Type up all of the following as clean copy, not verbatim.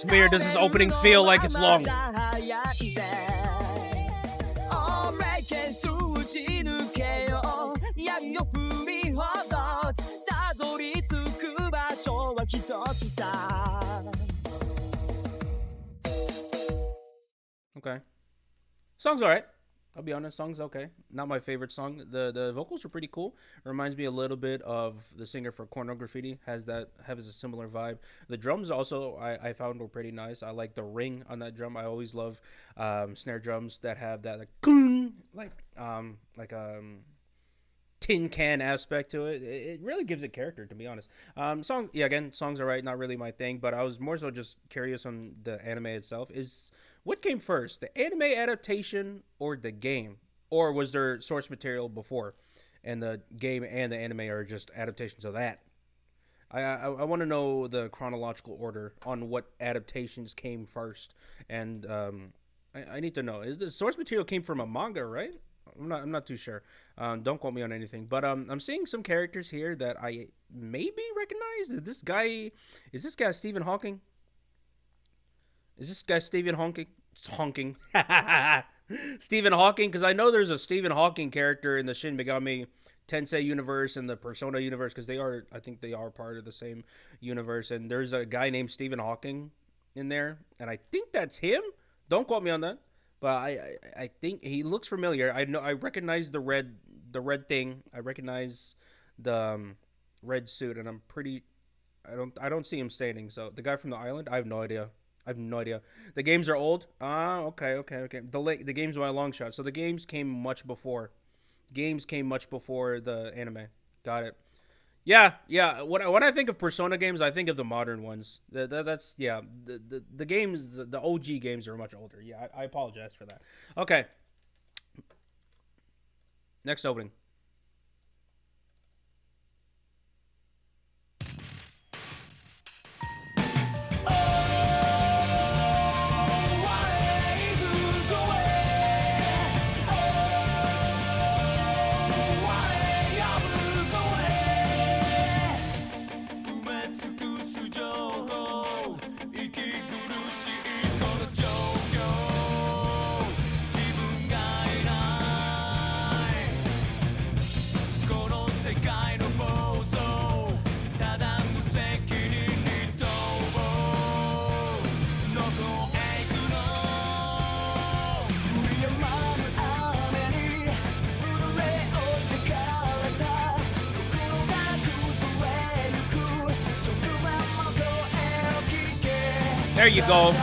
just weird. Does this opening feel like it's long? Okay. Song's alright. I'll be honest, song's okay. Not my favorite song. The vocals are pretty cool. It reminds me a little bit of the singer for Corno Graffiti. Has a similar vibe. The drums also I found were pretty nice. I like the ring on that drum. I always love snare drums that have that tin can aspect to it. It really gives it character, to be honest. Songs are right, not really my thing, but I was more so just curious on the anime itself. Is what came first, the anime adaptation or the game? Or was there source material before and the game and the anime are just adaptations of that? I want to know the chronological order on what adaptations came first. And I need to know. Is the source material came from a manga, right? I'm not too sure. Don't quote me on anything. But I'm seeing some characters here that I maybe recognize. Is this guy Stephen Hawking? Is this guy Stephen Hawking? Stephen Hawking, because I know there's a Stephen Hawking character in the Shin Megami Tensei universe and the Persona universe, because I think they are part of the same universe. And there's a guy named Stephen Hawking in there, and I think that's him. Don't quote me on that, but I think he looks familiar. I recognize the red thing. I recognize the red suit, and I don't see him standing. So the guy from the island, I have no idea. The games are old. Okay. The games by a long shot. So the games came much before. The anime. Got it. Yeah. When I think of Persona games, I think of the modern ones. That's yeah. The games, the OG games are much older. Yeah, I apologize for that. Okay. Next opening. There you go.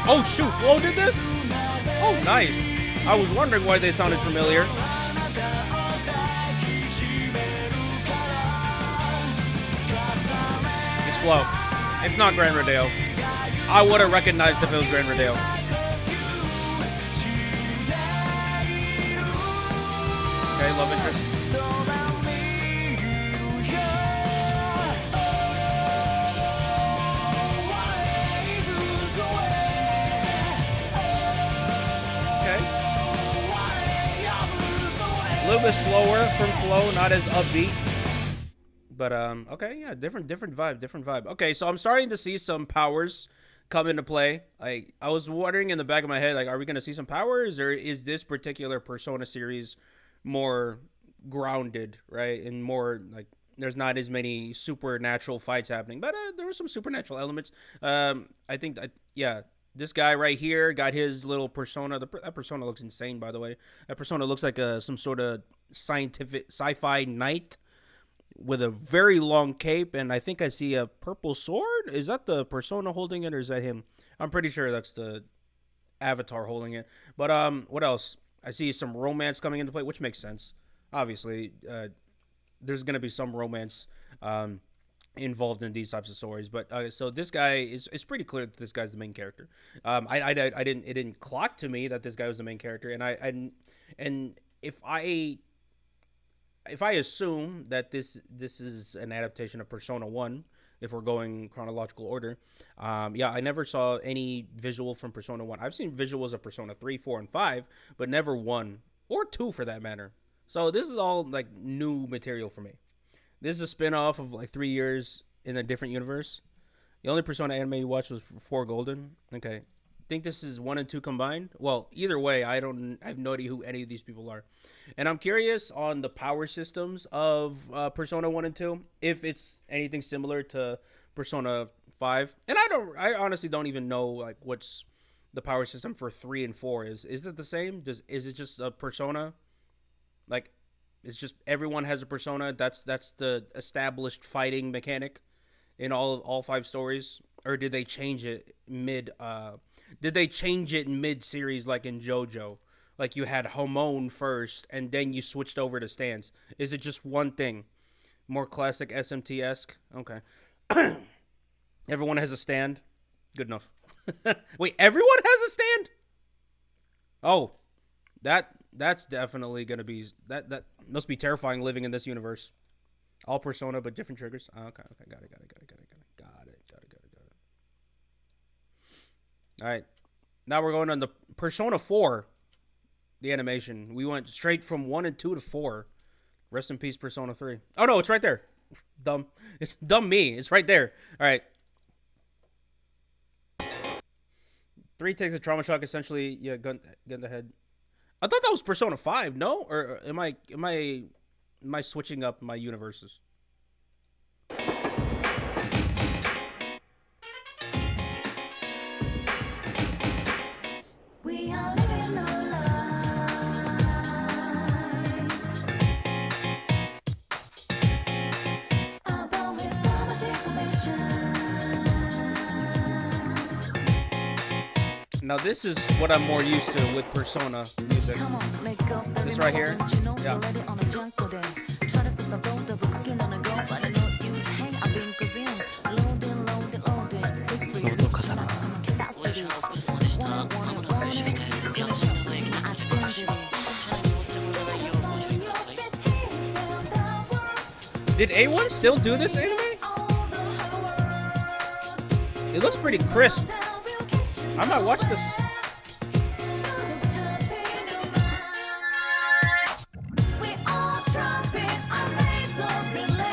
Oh shoot, Flo did this? Oh nice. I was wondering why they sounded familiar. It's Flo. It's not Grand Rodeo. I would have recognized if it was Grand Rodeo. Okay, love interest. A little bit slower from Flo, not as upbeat. But okay, yeah, different vibe. Okay, so I'm starting to see some powers come into play. I was wondering in the back of my head, like, are we gonna see some powers, or is this particular Persona series more grounded, right? And more like there's not as many supernatural fights happening, but there were some supernatural elements. I think that this guy right here got his little persona. That persona looks insane, by the way. That persona looks like some sort of scientific sci-fi knight with a very long cape, and I think I see a purple sword. Is that the persona holding it, or is that him? I'm pretty sure that's the avatar holding it. But what else? I see some romance coming into play, which makes sense. Obviously, there's gonna be some romance involved in these types of stories, but so this guy is pretty clear that this guy's the main character. It didn't clock to me that this guy was the main character, and if I assume that this is an adaptation of Persona 1, if we're going chronological order, I never saw any visual from Persona 1. I've seen visuals of Persona 3, 4, and 5, but never 1 or 2 for that matter. So this is all like new material for me. This is a spin-off of like 3 years in a different universe. The only Persona anime you watched was 4 Golden. Okay. Think this is 1 and 2 combined? Well, either way, I have no idea who any of these people are. And I'm curious on the power systems of Persona 1 and 2, if it's anything similar to Persona 5. And I honestly don't even know like what's the power system for 3 and 4 is. Is it the same? Is it just a persona? Like it's just everyone has a persona. That's the established fighting mechanic in all 5 stories, or did they change it mid series like in JoJo? Like you had Homon first and then you switched over to stance. Is it just one thing? More classic SMT-esque? Okay. Everyone has a stand. Good enough. Wait, everyone has a stand? Oh, that's definitely gonna be that must be terrifying living in this universe. All Persona but different triggers. Oh, okay, got it. All right, now we're going on the Persona 4, the animation. We went straight from 1 and 2 to 4. Rest in peace, Persona 3. Oh no, it's right there. Dumb. It's dumb me. It's right there. All right. 3 takes a trauma shock, essentially. Yeah, gun to the head. I thought that was Persona 5. No, or am I switching up my universes? Now this is what I'm more used to with Persona music. This right here, yeah. Did A1 still do this anime? It looks pretty crisp. I might watch this.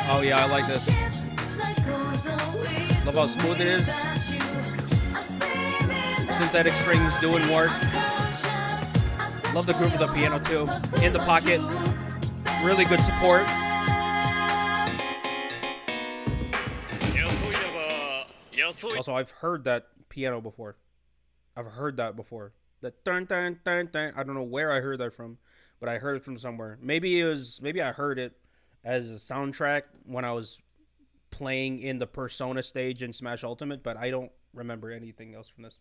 Oh yeah, I like this. Love how smooth it is. Synthetic strings doing work. Love the groove of the piano too. In the pocket. Really good support. Also, I've heard that piano before. That dun dun dun dun. I don't know where I heard that from, but I heard it from somewhere. Maybe I heard it as a soundtrack when I was playing in the Persona stage in Smash Ultimate, but I don't remember anything else from this.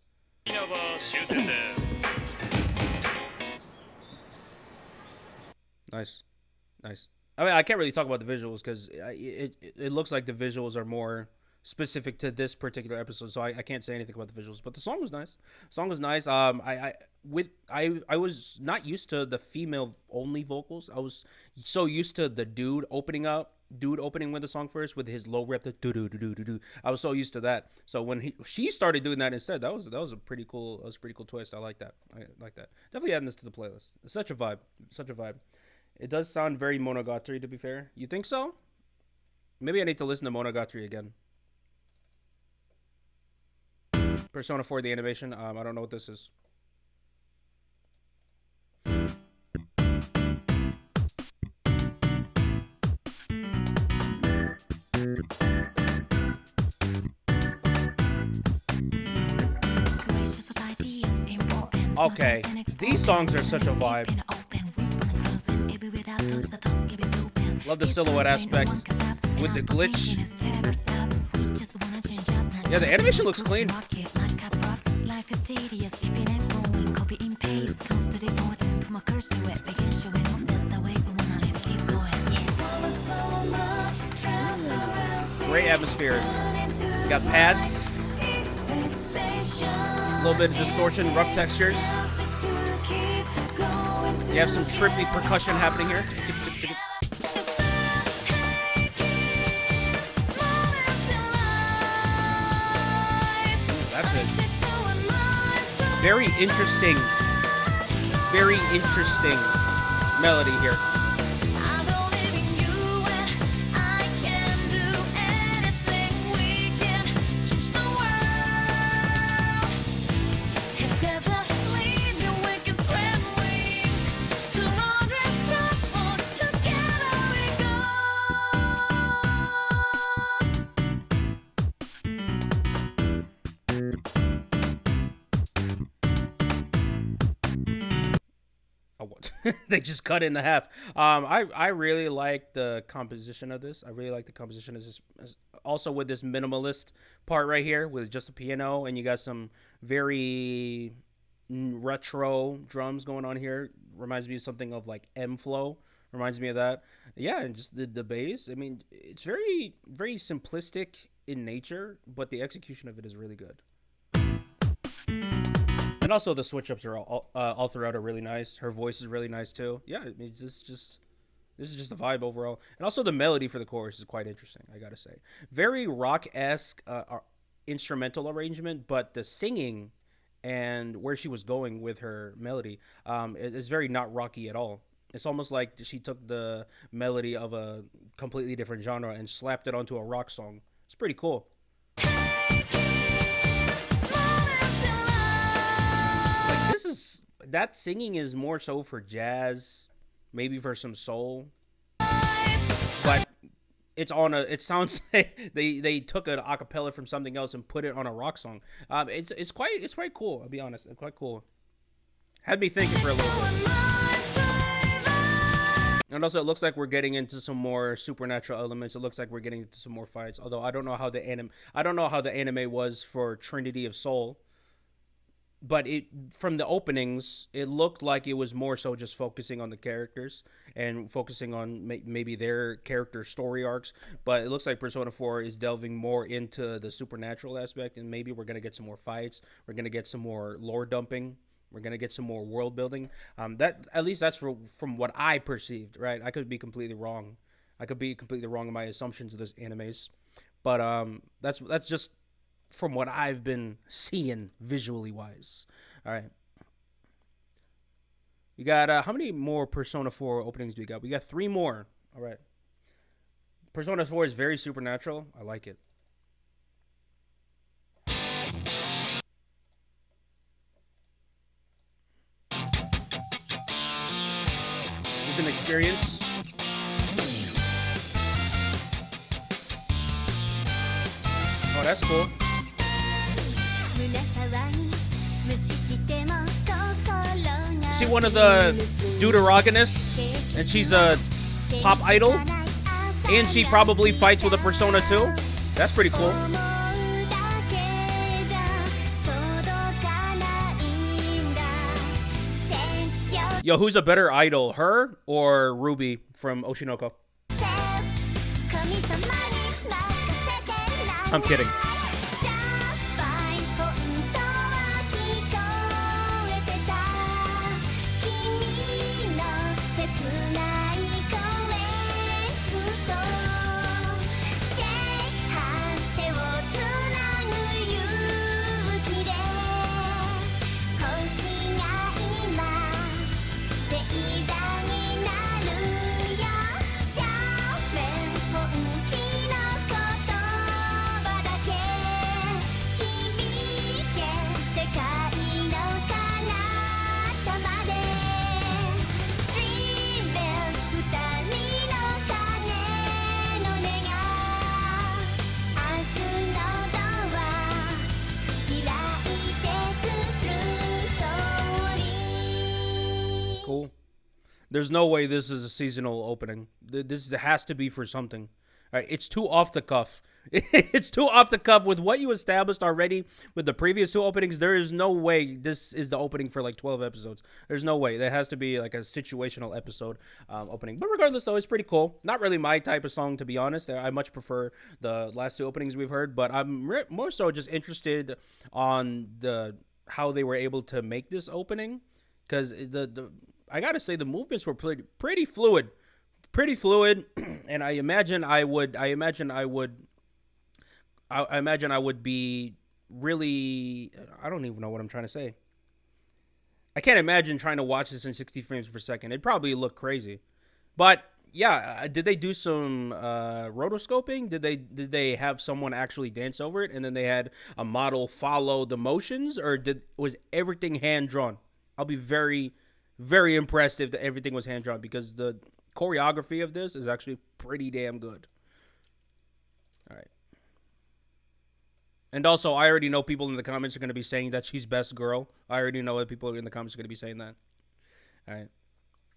Nice. I mean, I can't really talk about the visuals because it looks like the visuals are more specific to this particular episode, so I can't say anything about the visuals. But the song was nice. I was not used to the female only vocals. I was so used to the dude opening with the song first with his low rep, the do do do do do. I was so used to that. So when she started doing that instead, that was a pretty cool twist. I like that. Definitely adding this to the playlist. It's such a vibe. It does sound very Monogatari, to be fair. You think so? Maybe I need to listen to Monogatari again. Persona 4, the animation. I don't know what this is. Okay, these songs are such a vibe. Love the silhouette aspect with the glitch. Yeah, the animation looks clean. Great atmosphere. You got pads, a little bit of distortion, rough textures. You have some trippy percussion happening here. That's it. Very interesting melody here. they just cut it in half. I really like the composition of this. I really like the composition of this. Also with this minimalist part right here with just a piano, and you got some very retro drums going on here. Reminds me of something of like M Flow. Reminds me of that. Yeah, and just the bass. I mean, it's very simplistic in nature, but the execution of it is really good. And also the switch ups are all throughout are really nice. Her voice is really nice too. Yeah, I mean, this is just a vibe overall. And also the melody for the chorus is quite interesting, I gotta say. Very rock-esque instrumental arrangement, but the singing and where she was going with her melody is very not rocky at all. It's almost like she took the melody of a completely different genre and slapped it onto a rock song. It's pretty cool. Like that singing is more so for jazz, maybe for some soul, but it sounds like they took an acapella from something else and put it on a rock song. It's quite cool. I'll be honest, it's quite cool. Had me thinking for a little bit. And also, it looks like we're getting into some more supernatural elements. It looks like we're getting into some more fights. Although I don't know how the anime was for Trinity of Soul. But from the openings, it looked like it was more so just focusing on the characters and focusing on maybe their character story arcs. But it looks like Persona 4 is delving more into the supernatural aspect, and maybe we're gonna get some more fights. We're gonna get some more lore dumping. We're gonna get some more world building. That at least that's from what I perceived. Right, I could be completely wrong. I could be completely wrong in my assumptions of this animes, but that's just from what I've been seeing visually wise. All right. You got how many more Persona 4 openings do we got? We got 3 more. All right. Persona 4 is very supernatural. I like it. It's an experience. Oh, that's cool. See one of the deuterogonists, and she's a pop idol, and she probably fights with a Persona 2. That's pretty cool. Yo, who's a better idol, her or Ruby from Oshinoko? I'm kidding. Cool. There's no way this is a seasonal opening. This has to be for something. All right, it's too off the cuff. It's too off the cuff with what you established already with the previous 2 openings. There is no way this is the opening for like 12 episodes. There's no way. There has to be like a situational episode opening. But regardless, though, it's pretty cool. Not really my type of song, to be honest. I much prefer the last 2 openings we've heard. But I'm more so just interested on how they were able to make this opening, because I gotta say the movements were pretty fluid, and I imagine I would be really, I don't even know what I'm trying to say. I can't imagine trying to watch this in 60 frames per second. It'd probably look crazy. But yeah, did they do some rotoscoping? Did they have someone actually dance over it, and then they had a model follow the motions, or was everything hand drawn? I'll be very, very impressed if everything was hand drawn, because the choreography of this is actually pretty damn good. All right. And also, I already know people in the comments are going to be saying that she's best girl. I already know that people in the comments are going to be saying that. All right.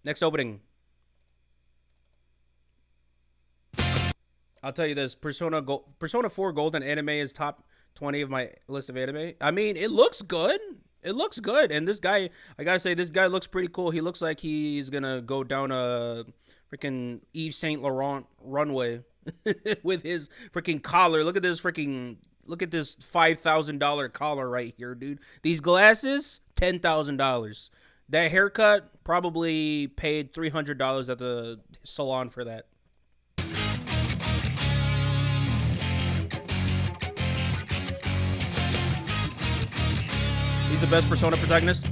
Next opening. I'll tell you this: Persona 4 Golden anime is top 20 of my list of anime. I mean, it looks good. It looks good, and this guy, I gotta say, this guy looks pretty cool. He looks like he's gonna go down a freaking Yves Saint Laurent runway with his freaking collar. Look at this $5,000 collar right here, dude. These glasses, $10,000. That haircut, probably paid $300 at the salon for that. He's the best Persona protagonist.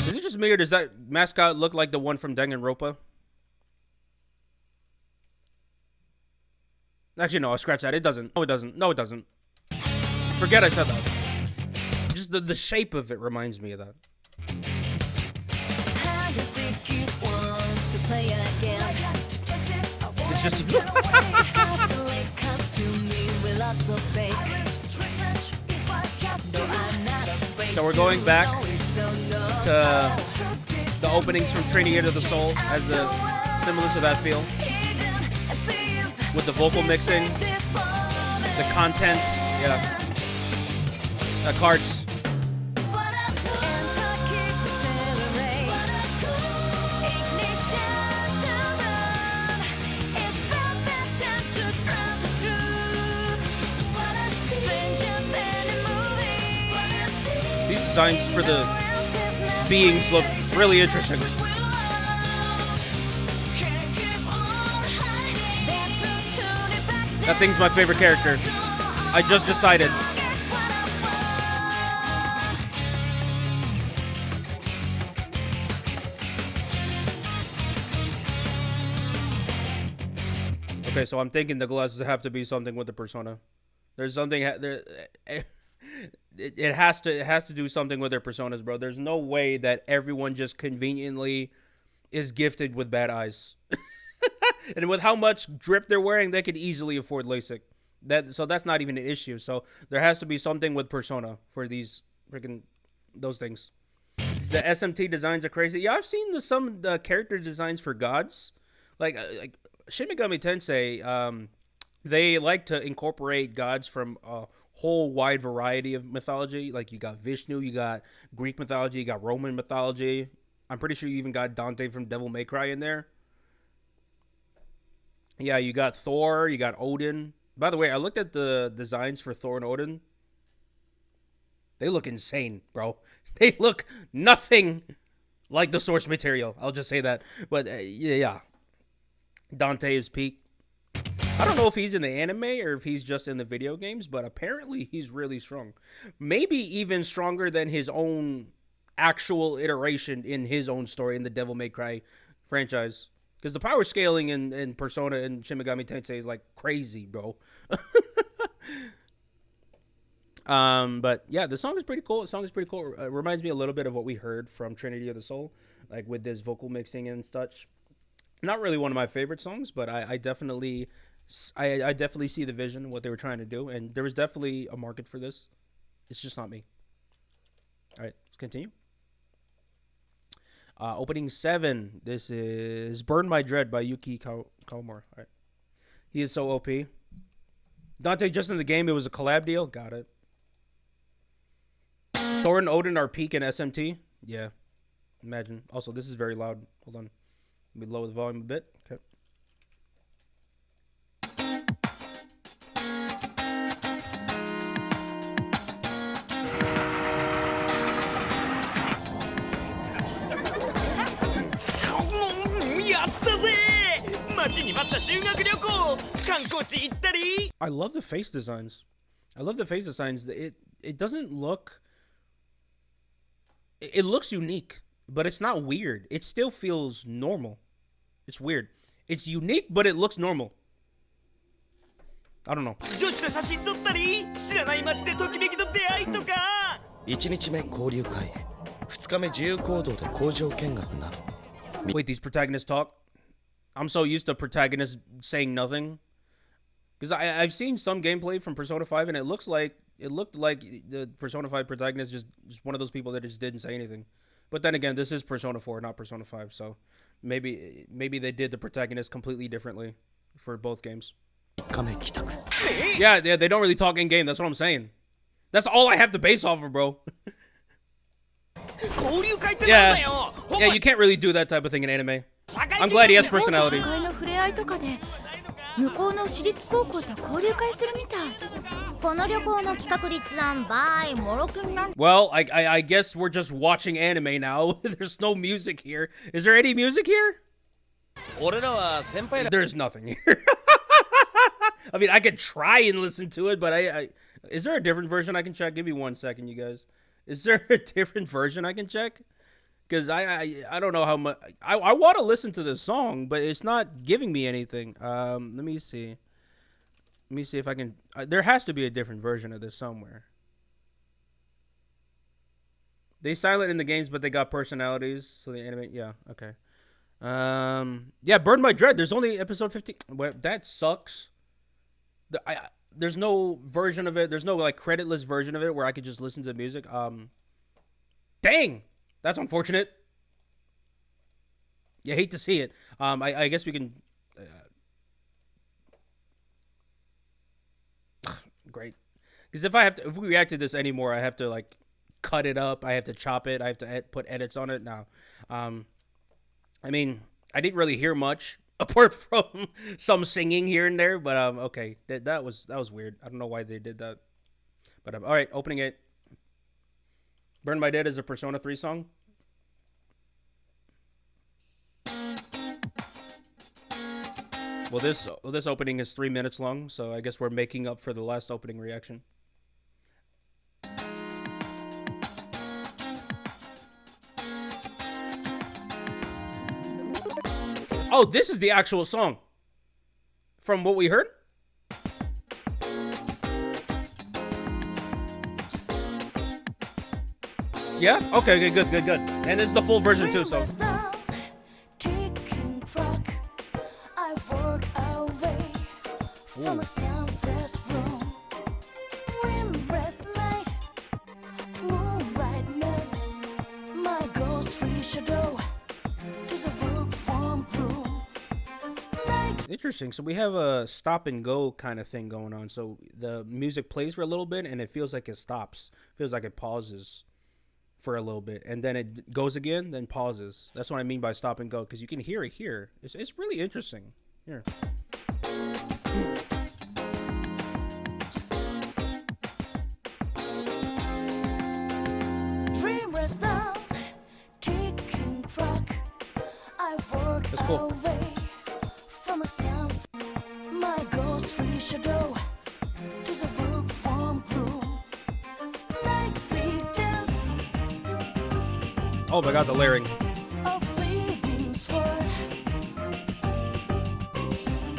Is it just me, or does that mascot look like the one from Danganronpa? Actually, no, I scratch that. It doesn't. No, it doesn't. No, it doesn't. Forget I said that. Just the shape of it reminds me of that. It's just So we're going back to the openings from Trinity to the Soul as similar to that feel. With the vocal mixing, the content, yeah. Cards. These designs for the beings look really interesting. That thing's my favorite character. I just decided. Okay, so I'm thinking the glasses have to be something with the persona. There's something there. It has to do something with their personas, bro. There's no way that everyone just conveniently is gifted with bad eyes. And with how much drip they're wearing, they could easily afford LASIK. So that's not even an issue. So there has to be something with persona for these freaking those things. The SMT designs are crazy. Yeah, I've seen some character designs for gods, like Shin Megami Tensei. They like to incorporate gods from a whole wide variety of mythology. Like you got Vishnu, you got Greek mythology, you got Roman mythology. I'm pretty sure you even got Dante from Devil May Cry in there. Yeah, you got Thor, you got Odin. By the way, I looked at the designs for Thor and Odin. They look insane, bro. They look nothing like the source material. I'll just say that. But yeah, Dante is peak. I don't know if he's in the anime or if he's just in the video games, but apparently he's really strong. Maybe even stronger than his own actual iteration in his own story in the Devil May Cry franchise. Because the power scaling in Persona and Shin Megami Tensei is like crazy, bro. But yeah, the song is pretty cool. It reminds me a little bit of what we heard from Trinity of the Soul, like with this vocal mixing and such. Not really one of my favorite songs, but I definitely see the vision, what they were trying to do, and there was definitely a market for this. It's just not me. All right, let's continue. Opening 7. This is Burn My Dread by Yuki Kawamura. All right. He is so OP. Dante, just in the game, it was a collab deal. Got it. Thor and Odin are peak in SMT. Yeah. Imagine. Also, this is very loud. Hold on. Let me lower the volume a bit. Okay. I love the face designs. It doesn't look... It looks unique, but it's not weird. It still feels normal. It's weird. It's unique, but it looks normal. I don't know. Wait, these protagonists talk? I'm so used to protagonists saying nothing. Because I've seen some gameplay from Persona 5, and it looked like the Persona 5 protagonist just one of those people that just didn't say anything. But then again, this is Persona 4, not Persona 5, so maybe they did the protagonist completely differently for both games. Yeah, they don't really talk in game. That's what I'm saying. That's all I have to base off of, bro. Yeah, you can't really do that type of thing in anime. I'm glad he has personality. Well, I guess we're just watching anime now. There's no music here. Is there any music here? There's nothing here. I mean, I could try and listen to it, but is there a different version I can check? Give me 1 second, you guys. Is there a different version I can check? Because I don't know how much... I want to listen to this song, but it's not giving me anything. Let me see. Let me see if I can... there has to be a different version of this somewhere. They silent in the games, but they got personalities. So they animate... Yeah, okay. Yeah, Burn My Dread. There's only episode 15. Well, that sucks. There's no version of it. There's no, like, creditless version of it where I could just listen to the music. Dang! That's unfortunate. You hate to see it. I guess we can... great. Because if we react to this anymore, I have to, like, cut it up. I have to chop it. I have to put edits on it now. I mean, I didn't really hear much apart from some singing here and there, but okay, that was weird. I don't know why they did that. But all right, opening it. Burn My Dead is a Persona 3 song. Well, this opening is 3 minutes long, so I guess we're making up for the last opening reaction. Oh, this is the actual song. From what we heard? Yeah? Okay, good. And this is the full version too, so. Ooh. Interesting. So we have a stop and go kind of thing going on. So the music plays for a little bit and it feels like it stops. Feels like it pauses for a little bit. And then it goes again, then pauses. That's what I mean by stop and go, because you can hear it here. It's really interesting. Here. That's cool. Oh my god, the layering.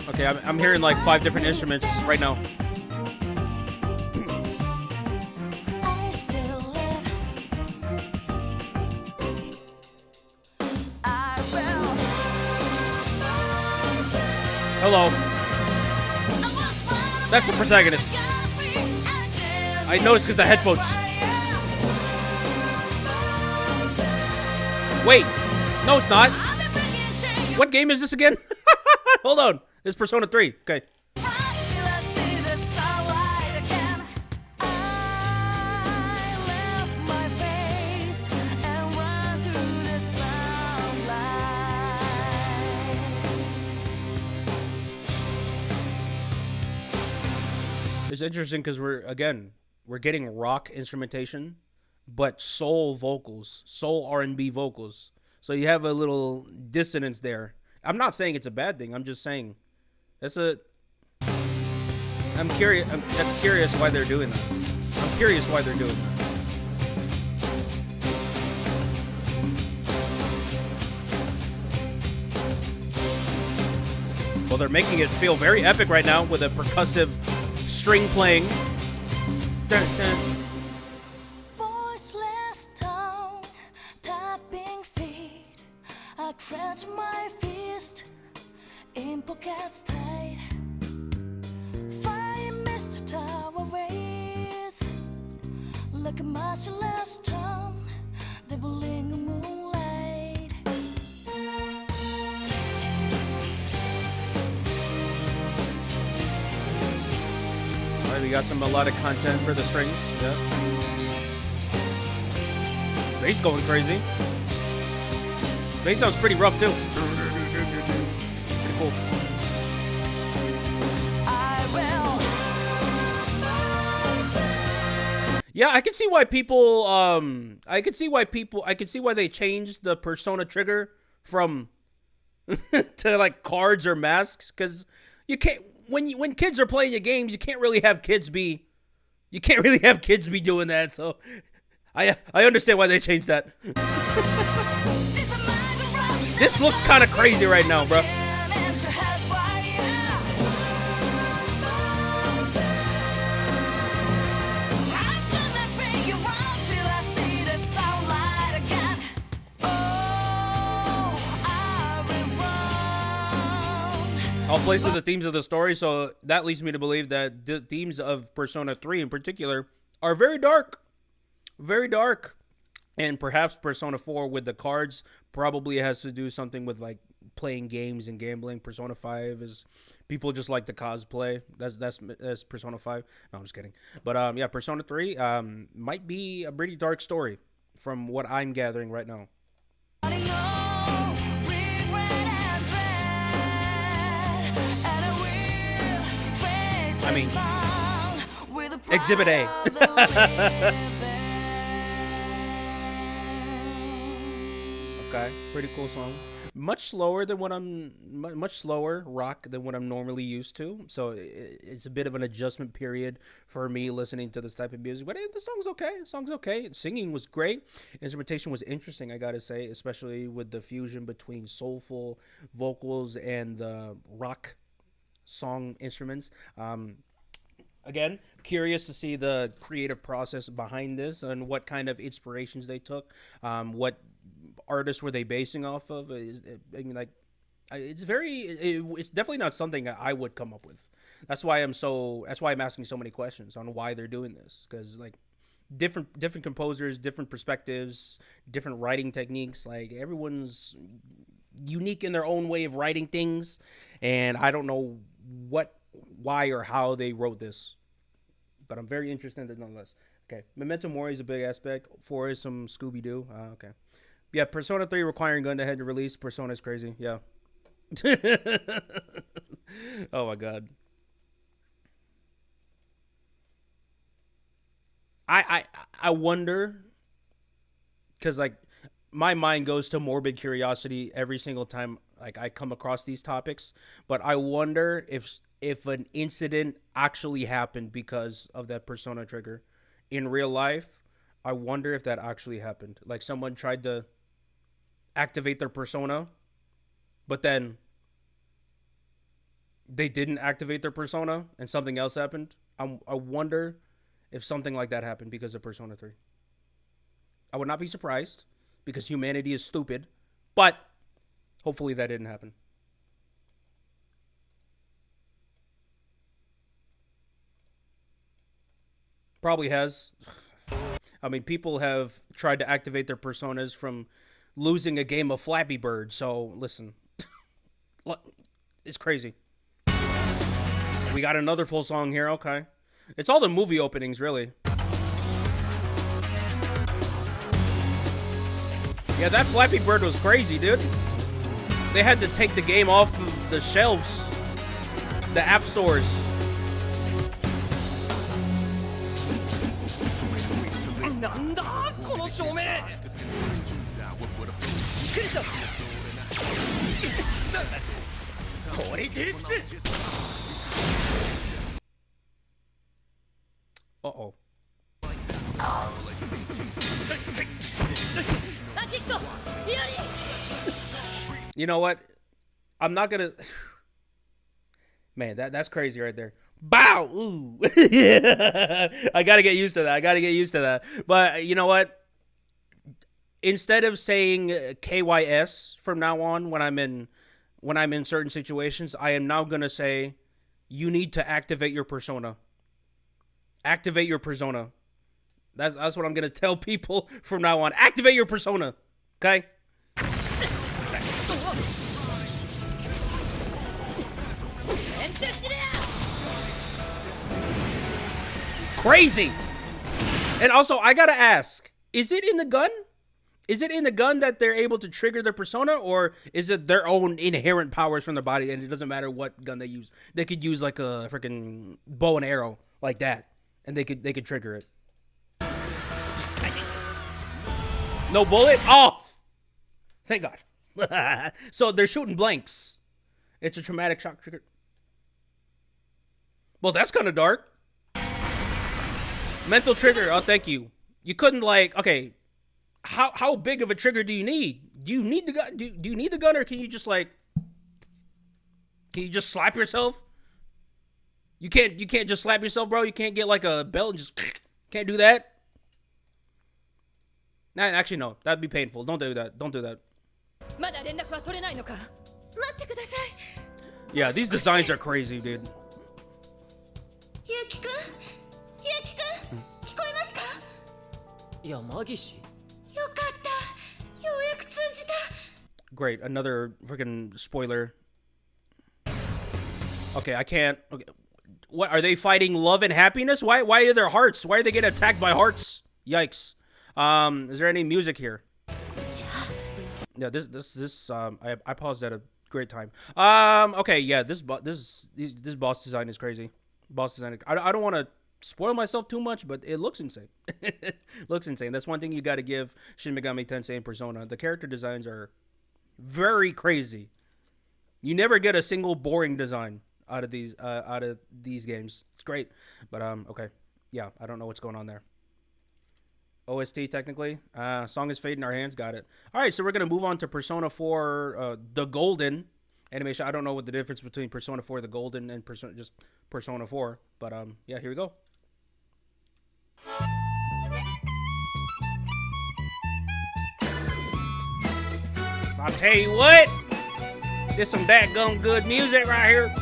Okay, I'm hearing like 5 different instruments right now. Hello. That's the protagonist. I noticed because the headphones. Wait. No, it's not. What game is this again? Hold on. This is Persona 3. Okay. It's interesting because we're getting rock instrumentation, but soul vocals, soul R&B vocals. So you have a little dissonance there. I'm not saying it's a bad thing. I'm just saying I'm curious. That's curious why they're doing that. I'm curious why they're doing that. Well, they're making it feel very epic right now with a percussive string playing. Dun, dun. Voiceless tongue, tapping feet. I clench my fist in pockets tight. like a merciless storm, dabbling in moonlight. All right, we got a lot of content for the strings. Yeah. Bass going crazy. Bass sounds pretty rough too. Pretty cool. Yeah, I can see why people. I can see why they changed the Persona trigger from to like cards or masks, because you can't when kids are playing your games, you can't really have kids be doing that. So I understand why they changed that. This looks kind of crazy right now, bro. All plays to the themes of the story, so that leads me to believe that the themes of Persona 3 in particular are very dark. Very dark. And perhaps Persona 4 with the cards probably has to do something with like playing games and gambling. Persona 5 is people just like to cosplay. That's Persona 5. No, I'm just kidding. But yeah, Persona 3 might be a pretty dark story from what I'm gathering right now. I mean, Exhibit A. Okay, pretty cool song. Much slower rock than what I'm normally used to. So it's a bit of an adjustment period for me listening to this type of music. But the song's okay. The song's okay. Singing was great. Instrumentation was interesting, I gotta say, especially with the fusion between soulful vocals and the rock song instruments. Again, curious to see the creative process behind this and what kind of inspirations they took. What artists were they basing off of? It's definitely not something that I would come up with. That's why I'm asking so many questions on why they're doing this, because like different composers, different perspectives, different writing techniques. Like everyone's unique in their own way of writing things, and I don't know why or how they wrote this, but I'm very interested in nonetheless. Okay, Memento Mori is a big aspect. 4 is some Scooby-Doo. Okay. Yeah, Persona 3 requiring gun-to-head to release. Persona is crazy. Yeah. Oh my god. I wonder, because like my mind goes to morbid curiosity every single time like I come across these topics, but I wonder if an incident actually happened because of that Persona trigger in real life. I wonder if that actually happened. Like someone tried to activate their persona, but then they didn't activate their persona and something else happened. I wonder if something like that happened because of Persona 3. I would not be surprised because humanity is stupid, but hopefully that didn't happen. Probably has. I mean, people have tried to activate their personas from losing a game of Flappy Bird. So, listen. It's crazy. We got another full song here. Okay. It's all the movie openings, really. Yeah, that Flappy Bird was crazy, dude. They had to take the game off of the shelves. The app stores. Uh-oh. You know what? I'm not gonna... Man, that's crazy right there. Bow! Ooh. I gotta get used to that. But you know what? Instead of saying KYS from now on when I'm in certain situations, I am now gonna say you need to activate your persona. Activate your persona. That's what I'm gonna tell people from now on. Activate your persona, okay? Crazy. And also, I gotta ask: is it in the gun? Is it in the gun that they're able to trigger their persona, or is it their own inherent powers from the body, and it doesn't matter what gun they use? They could use like a freaking bow and arrow like that, and they could trigger it. No bullet off. Thank God. So they're shooting blanks. It's a traumatic shock trigger. Well, that's kind of dark. Mental trigger. Oh, thank you. You couldn't like. Okay. How big of a trigger do you need? Do you need the gun? Do you need the gun, or can you just like? Can you just slap yourself? You can't just slap yourself, bro. You can't get like a belt and just can't do that. Nah, actually no, that'd be painful. Don't do that. Don't do that. Yeah, these designs are crazy, dude. Great, another freaking spoiler. Okay, I can't. Okay, what are they fighting? Love and happiness? Why are there hearts? Why are they getting attacked by hearts? Yikes. Is there any music here? Yeah, I paused at a great time. Okay, yeah, this boss design is crazy. Boss design. I don't want to spoil myself too much, but it looks insane. Looks insane. That's one thing you got to give Shin Megami Tensei and Persona. The character designs are very crazy. You never get a single boring design out of these games. It's great, but okay, yeah, I don't know what's going on there. OST technically. Song is Fade in Our Hands. Got it. All right, so we're gonna move on to Persona 4, the Golden animation. I don't know what the difference between Persona 4, the Golden, and Persona 4, but yeah, here we go. I'll tell you what, there's some dadgum good music right here.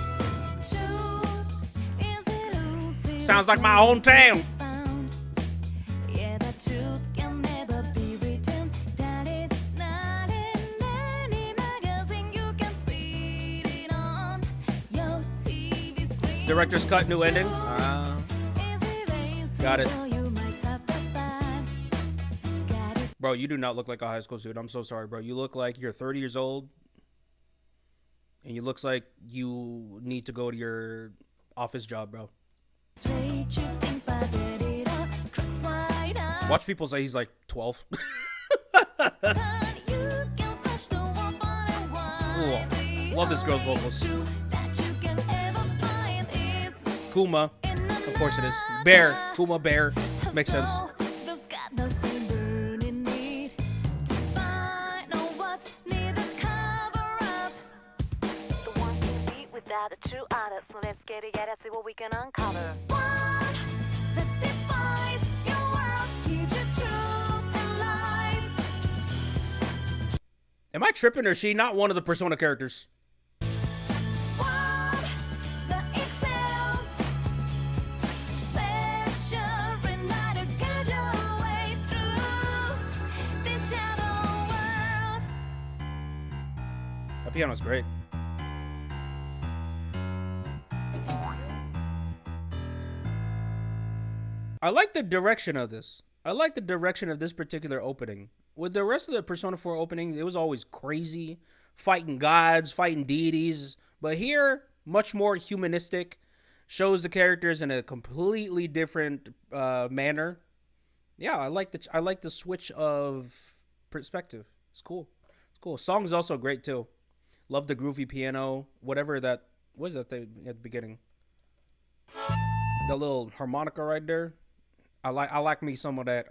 Sounds like my hometown. Director's cut, new ending. Got it. Bro, you do not look like a high school student. I'm so sorry, bro. You look like you're 30 years old. And you looks like you need to go to your office job, bro. Watch people say he's like 12. Ooh, love this girl's vocals. Kuma, of course it is. Bear, Kuma Bear, makes sense. Am I tripping, or is she not one of the Persona characters? That piano's great. I like the direction of this. I like the direction of this particular opening. With the rest of the Persona 4 openings, it was always crazy, fighting gods, fighting deities. But here, much more humanistic, shows the characters in a completely different manner. Yeah, I like the switch of perspective. It's cool. It's cool. Song's also great too. Love the groovy piano, whatever that was that thing at the beginning. The little harmonica right there. I like me some of that.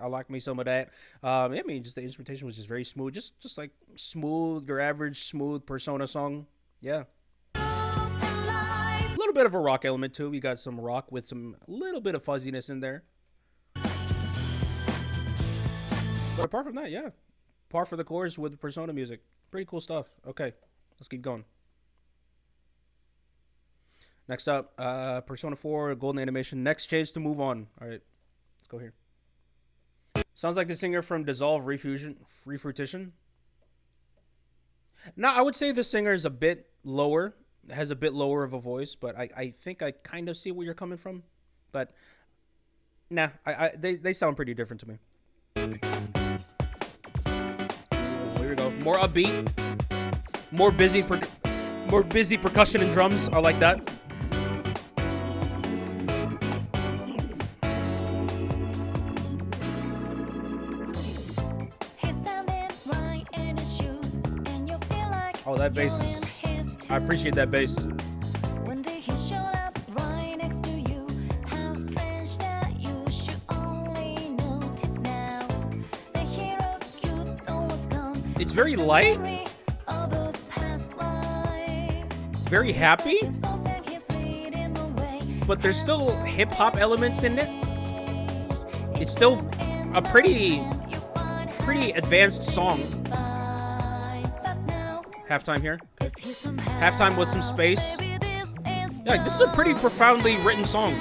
I mean, just the instrumentation was just very smooth. Just like smooth, your average smooth Persona song. Yeah. A little bit of a rock element too. We got some rock with some little bit of fuzziness in there. But apart from that, yeah. Par for the course with the Persona music. Pretty cool stuff. Okay, let's keep going. Next up, Persona 4 Golden Animation. Next chance to move on. All right, let's go here. Sounds like the singer from Dissolve Refruition. No, I would say the singer is a bit lower, has a bit lower of a voice, but I think I kind of see where you're coming from. But nah, they sound pretty different to me. Here we go. More upbeat, more busy percussion and drums. I like that. Oh, that bass is... I appreciate that bass. It's very light, very happy, but there's still hip-hop elements in it. It's still a pretty advanced song. Halftime here. Okay. Halftime with some space. Yeah, this is a pretty profoundly written song.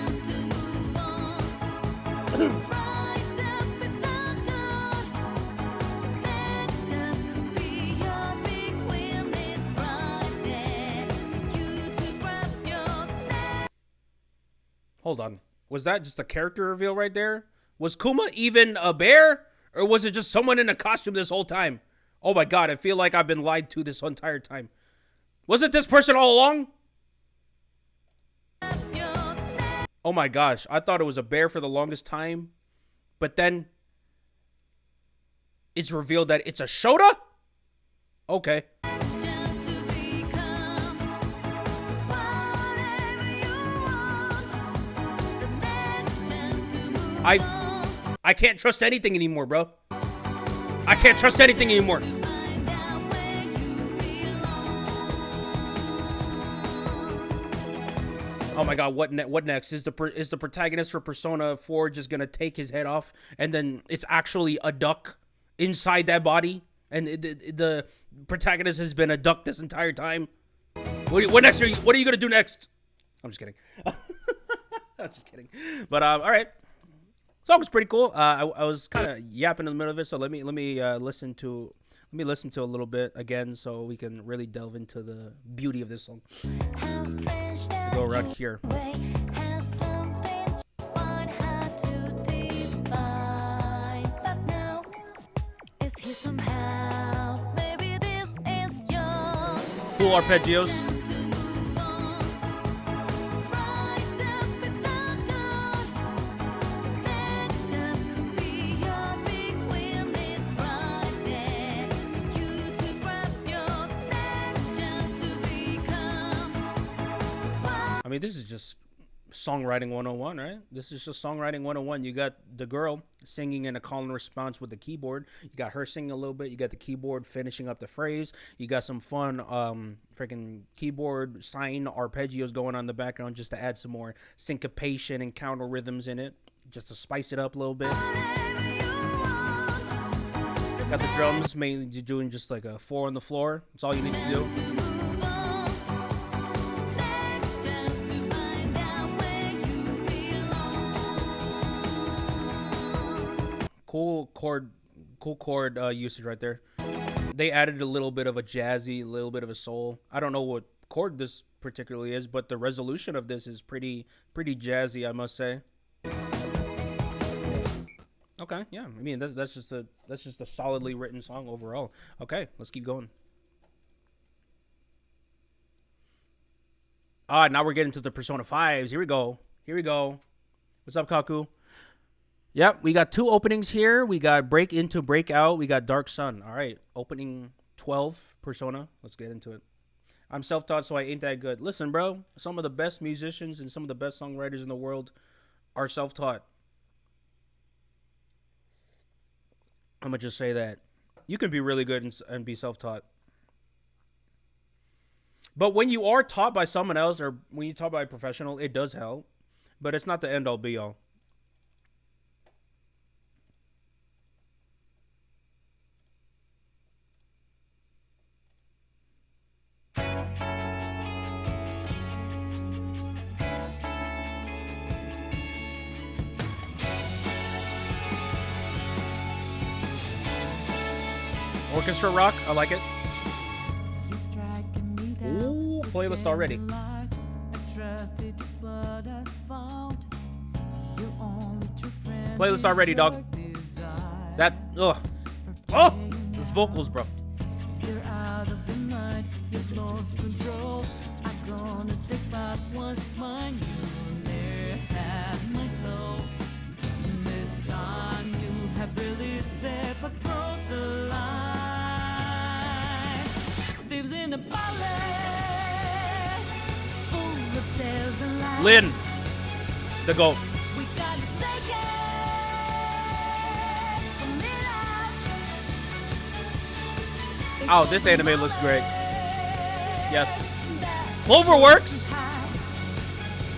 Hold on. Was that just a character reveal right there? Was Kuma even a bear? Or was it just someone in a costume this whole time? Oh my god, I feel like I've been lied to this entire time. Was it this person all along? Oh my gosh, I thought it was a bear for the longest time. But then it's revealed that it's a Shota? Okay. I can't trust anything anymore, bro. I can't trust anything anymore. Oh my god, what next? Is the protagonist for Persona 4 just gonna take his head off and then it's actually a duck inside that body? And the protagonist has been a duck this entire time? What next? What are you gonna do next? I'm just kidding. I'm just kidding. But all right. Song was pretty cool. I was kind of yapping in the middle of it, so let me listen to a little bit again, so we can really delve into the beauty of this song. Go around here. Cool arpeggios. I mean, this is just songwriting 101, right? This is just songwriting 101. You got the girl singing in a call and response with the keyboard. You got her singing a little bit. You got the keyboard finishing up the phrase. You got some fun freaking keyboard sign arpeggios going on in the background just to add some more syncopation and counter rhythms in it, just to spice it up a little bit. Got the drums mainly doing just like a 4 on the floor. That's all you need to do. Cool chord usage right there. They added a little bit of a jazzy, a little bit of a soul. I don't know what chord this particularly is, but the resolution of this is pretty jazzy, I must say. Okay, yeah. I mean, that's just a solidly written song overall. Okay, let's keep going. Now we're getting to the Persona 5s. Here we go. What's up, Kaku? Yep, we got 2 openings here. We got Break Into Break Out. We got Dark Sun. All right, opening 12 Persona. Let's get into it. I'm self-taught, so I ain't that good. Listen, bro, some of the best musicians and some of the best songwriters in the world are self-taught. I'm going to just say that. You can be really good and be self-taught. But when you are taught by someone else or when you're taught by a professional, it does help. But it's not the end-all, be-all. Orchestra rock. I like it. Ooh, playlist already. Playlist already, dog. That, ugh. Oh, those vocals, bro. You're out of your mind, you've lost control. I'm gonna take back what's mine. You never had my soul. This time you have really stepped across the line. Lives in a palace full of tales and lies. Lynn, the GOAT. We got to stake it from midnight. Oh, this anime looks great. Yes. Cloverworks.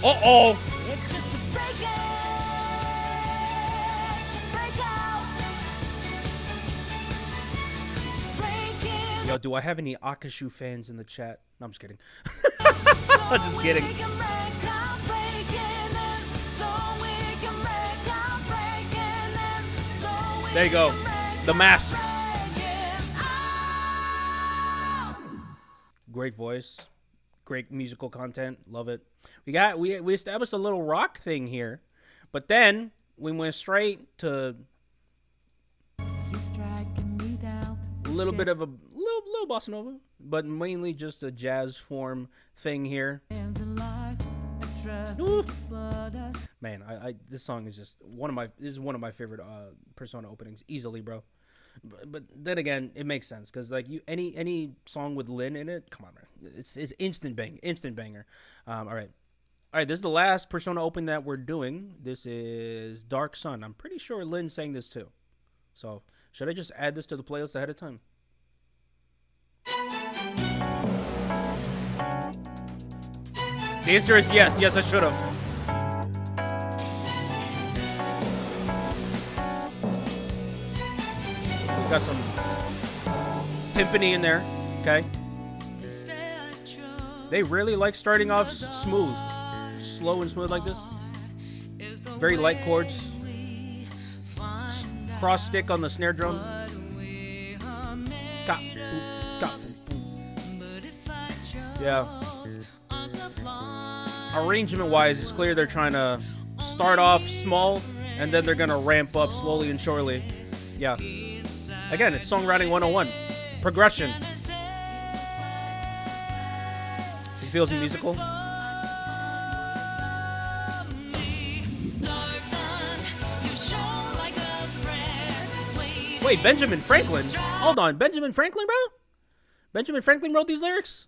Uh-oh. It's just a break it, break out. Breaking. Yo, do I have any Akashu fans in the chat? No, I'm just kidding. I'm just kidding. There you go. The Mask. Great voice. Great musical content. Love it. We established a little rock thing here. But then we went straight to a little bit of a little bossa nova, but mainly just a jazz form thing here. Ooh. Man, this song is just one of my favorite Persona openings easily, bro. But then again, it makes sense because like any song with Lin in it, come on, man, it's instant banger. All right, this is the last Persona opening that we're doing. This is Dark Sun. I'm pretty sure Lin sang this too. So should I just add this to the playlist ahead of time? The answer is yes. Yes, I should have. We got some timpani in there. Okay. They really like starting off smooth, slow and smooth like this. Very light chords. Cross stick on the snare drum. Yeah. Arrangement wise, it's clear they're trying to start off small and then they're gonna ramp up slowly and surely. Yeah. Again, it's songwriting 101. Progression. It feels musical. Wait, Benjamin Franklin? Hold on, Benjamin Franklin, bro? Benjamin Franklin wrote these lyrics?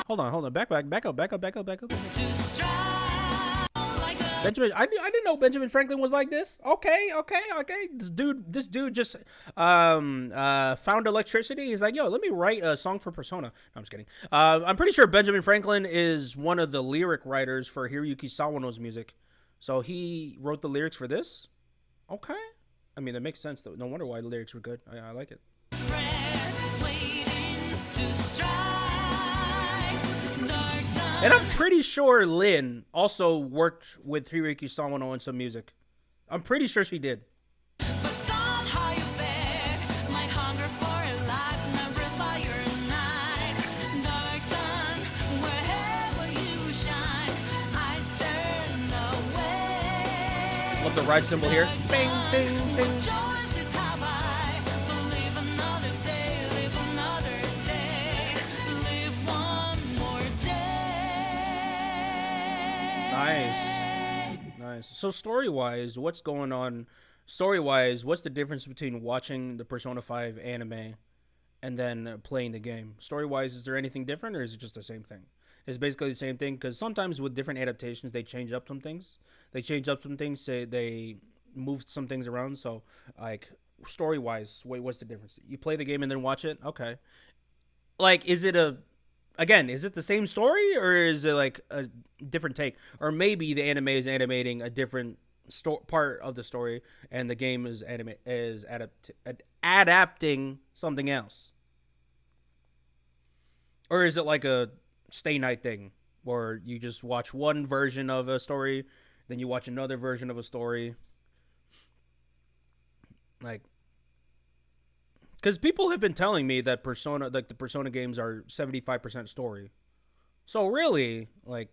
Hold on. Back up. Benjamin, I didn't know Benjamin Franklin was like this. Okay. This dude just found electricity. He's like, yo, let me write a song for Persona. No, I'm just kidding. I'm pretty sure Benjamin Franklin is one of the lyric writers for Hiroyuki Sawano's music. So he wrote the lyrics for this? Okay. I mean, that makes sense, though. No wonder why the lyrics were good. I like it. And I'm pretty sure Lin also worked with Hiroyuki Sawano on some music. I'm pretty sure she did. But somehow you fed my hunger for a life, remembered by your night. Dark sun, wherever you shine, I stand away. Love the ride cymbal here. Bing, bing, bing. Choices have I, believe another day, live another day, live one more day. Nice. So story-wise, what's going on? Story-wise, what's the difference between watching the Persona 5 anime and then playing the game? Story-wise, is there anything different, or is it just the same thing? It's basically the same thing, because sometimes with different adaptations, they change up some things. Say they moved some things around. So, like, story-wise, what's the difference? You play the game and then watch it? Okay. Like, is it the same story, or is it like a different take? Or maybe the anime is animating a different part of the story, and the game is adapting something else? Or is it like a stay night thing, where you just watch one version of a story, then you watch another version of a story? Like, Because people have been telling me that Persona, like the Persona games, are 75% story. So really, like,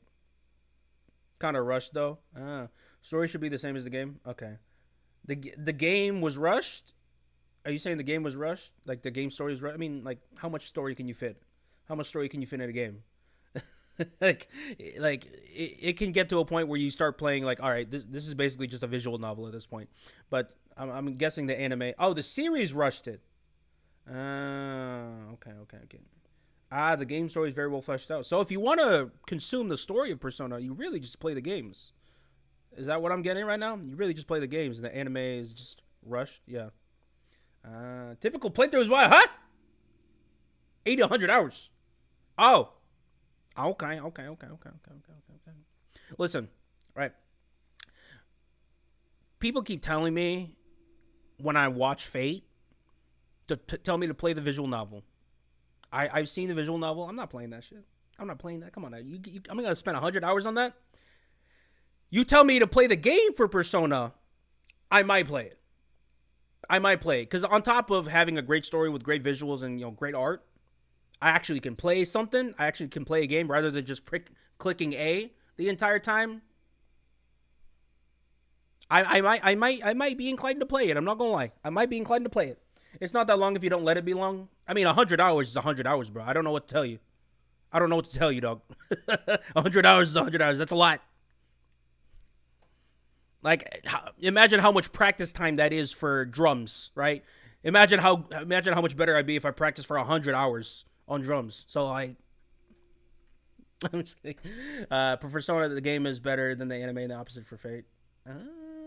kind of rushed though. Story should be the same as the game. Okay. The game was rushed. Are you saying the game was rushed? Like the game story is rushed? I mean, like, how much story can you fit? How much story can you fit in a game? like, it can get to a point where you start playing like, all right, this is basically just a visual novel at this point. But I'm guessing the anime. Oh, the series rushed it. Okay. The game story is very well fleshed out. So if you want to consume the story of Persona, you really just play the games. Is that what I'm getting right now? You really just play the games. The anime is just rushed. Yeah. Typical playthrough is what? Huh? 80 to 100 hours. Oh. Okay. Listen, right. People keep telling me when I watch Fate to tell me to play the visual novel. I've seen the visual novel. I'm not playing that shit. I'm not playing that. Come on, I'm going to spend 100 hours on that? You tell me to play the game for Persona, I might play it. Because on top of having a great story with great visuals and great art, I actually can play something. I actually can play a game rather than just clicking A the entire time. I might be inclined to play it. I'm not gonna lie. I might be inclined to play it. It's not that long if you don't let it be long. I mean, 100 hours is 100 hours, bro. I don't know what to tell you. I don't know what to tell you, dog. 100 hours is 100 hours. That's a lot. Like, imagine how much practice time that is for drums, right? Imagine how much better I'd be if I practiced for 100 hours on drums. So, like, I'm just kidding. Persona, the game is better than the anime, and the opposite for Fate.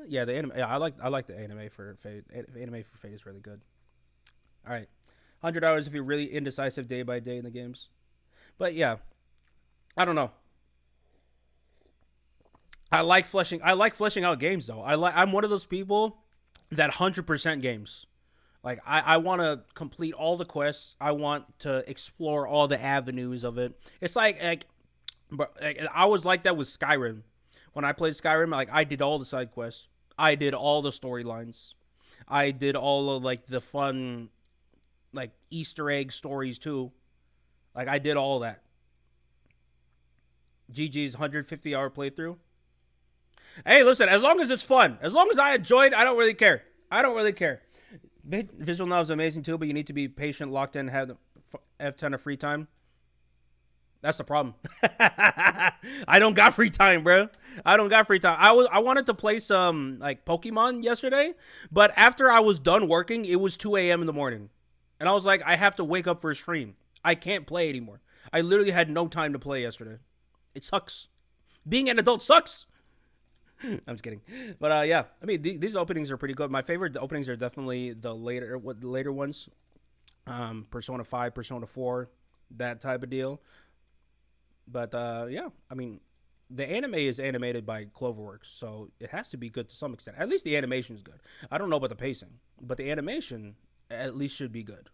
Yeah, the anime. Yeah, I like the anime for Fate. Anime for Fate is really good. All right, 100 hours if you're really indecisive day by day in the games. But yeah, I don't know. I like fleshing out games though. I'm one of those people that 100% games. Like I want to complete all the quests. I want to explore all the avenues of it. It's like I was like that with Skyrim. When I played Skyrim, like I did all the side quests. I did all the storylines. I did all of like the fun like Easter egg stories too. Like I did all that. GG's 150-hour playthrough. Hey, listen, as long as it's fun, as long as I enjoyed, I don't really care. Visual novel is amazing too, but you need to be patient, locked in, have ton of free time. That's the problem. I don't got free time, bro. I wanted to play some like Pokemon yesterday, but after I was done working, it was 2 a.m. in the morning. And I was like, I have to wake up for a stream. I can't play anymore. I literally had no time to play yesterday. It sucks. Being an adult sucks. I'm just kidding. But yeah, I mean, these openings are pretty good. My favorite openings are definitely the later ones. Persona 5, Persona 4, that type of deal. But yeah, I mean, the anime is animated by Cloverworks, so it has to be good to some extent. At least the animation is good. I don't know about the pacing, but the animation at least should be good.